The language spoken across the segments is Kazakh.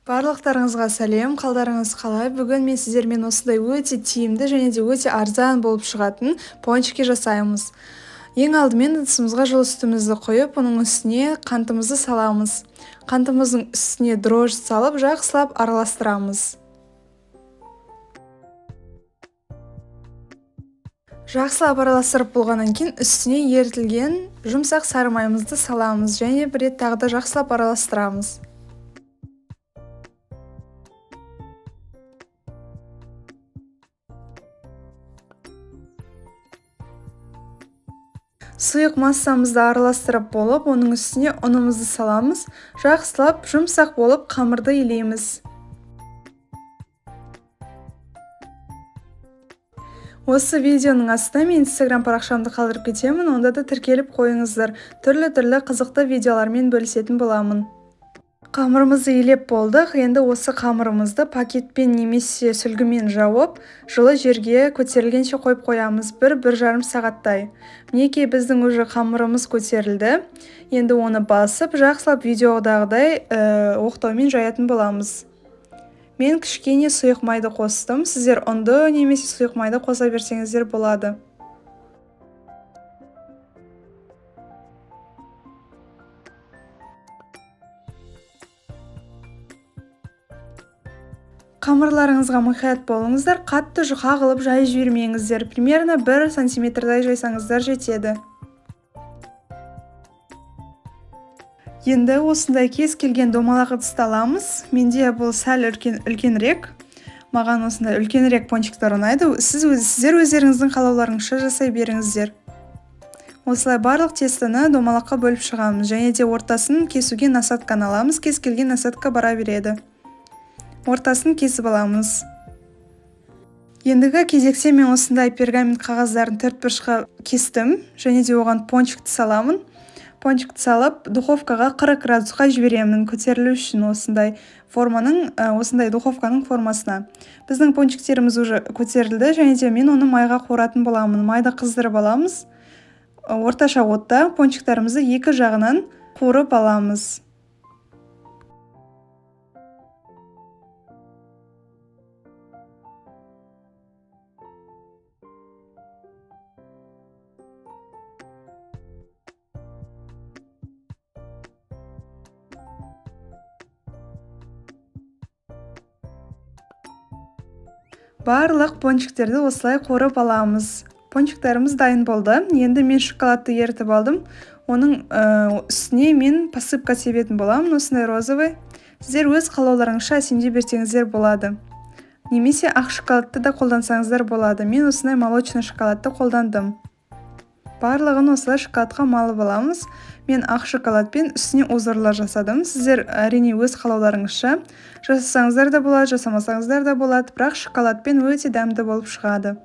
Барлықтарыңызға сәлем, қалдарыңыз қалай? Бүгін мен сіздермен осындай өте тиімді және де өте арзан болып шығатын пончики жасаймыз. Ең алдымен ыдысымызға жылы сүтімізді қойып, оның үстіне қантымызды саламыз. Қантымыздың үстіне дрожж салып, жақсылап араластырамыз. Жақсылап араластырып болғаннан кейін үстіне ерітілген жұмсақ сары майымызды саламыз және бір рет тағы да жақсылап араластырамыз. Сұйық массамызды араластырып болып, оның үстіне ұнымызды саламыз, жақсылап жұмсақ болып қамырды илейміз. Осы видеоның астына мен Instagram парақшамды қалдырып кетемін, онда да тіркеліп қойыңыздар. Түрлі қызықты видеолармен бөлісетін боламын. Қамырымызды илеп болдық. Енді осы қамырымызды пакетпен немесе сүлгімен жауып, жылы жерге көтерілгенше қойып қоямыз, 1-1,5 сағаттай. Мінекей біздің уже қамырымыз көтерілді. Енді оны басып, жақсылап видеодағыдай оқтаумен жаятын боламыз. Мен кішкене сұйық майды қостым. Сіздер ұнды немесе сұйық майды қоса берсеңіздер болады. Қамырларыңызға мұқият болыңыздар, қатты жұқа қылып жай жібермеңіздер. Примерно 1 сантиметрдай жайсаңыздар жетеді. Енді осындай кез келген домалақ ыдысты аламыз. Менде бұл сәл үлкенірек. Маған осындай үлкенірек пончиктар ұнайды. Сіздер өздеріңіздің қалауларыңызша жасай беріңіздер. Осылай барлық тестаны домалаққа бөліп шығамыз, және де ортасын кесуге насатканы аламыз. Кез келген насатка бара береді. Ортасын кесіп аламыз. Ендігі кезекте мен осындай пергамент қағаздарын 4 бұрышқа кестім, және де оған пончикті саламын. Пончикті салып, духовкаға 40 градусқа жіберемін, көтерілу үшін осындай духовканың формасына. Біздің пончиктеріміз уже көтерілді, және де мен оны майға қоратын боламын. Майда қыздырып аламыз. Орташа отта пончиктарымызды екі жағынан қуырып аламыз. Барлық пончиктерді осылай қорып аламыз. Пончиктарымыз дайын болды. Енді мен шоколадты ерітіп алдым. Оның үстіне мен посыпка себетін боламын, осындай розовый. Сіздер өз қалауларыңызша әсемдей берсеңіздер болады. Немесе ақ шоколадты да қолдансаңыздар болады. Мен осындай молочный шоколадты қолдандым. Барлығын осылай шоколадқа малып аламыз. Мен ақ шоколадпен үстіне узорлар жасадым. Сіздер әрине өз қалауларыңызша жасасаңыздар да болады, жасамасаңыздар да болады, бірақ шоколадпен өте дәмді болып шығады.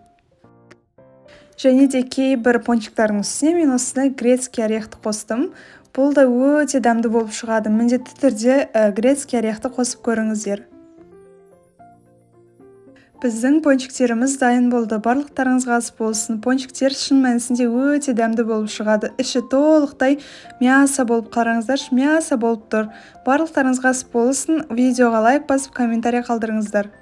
Және де кейбір пончиктардың үстіне мен осындай грецкий орехты қостым. Бұл да өте дәмді болып шығады. Міндетті түрде грецкий орехты қосып көріңіздер. Біздің пончиктеріміз дайын болды. Барлықтарыңызға ас болсын. Пончиктер шын мәнісінде өте дәмді болып шығады. Іші толықтай мясо болып, қараңыздар, мясо болып тұр. Барлықтарыңызға ас болсын. Видеоға лайк басып, комментарий қалдырыңыздар.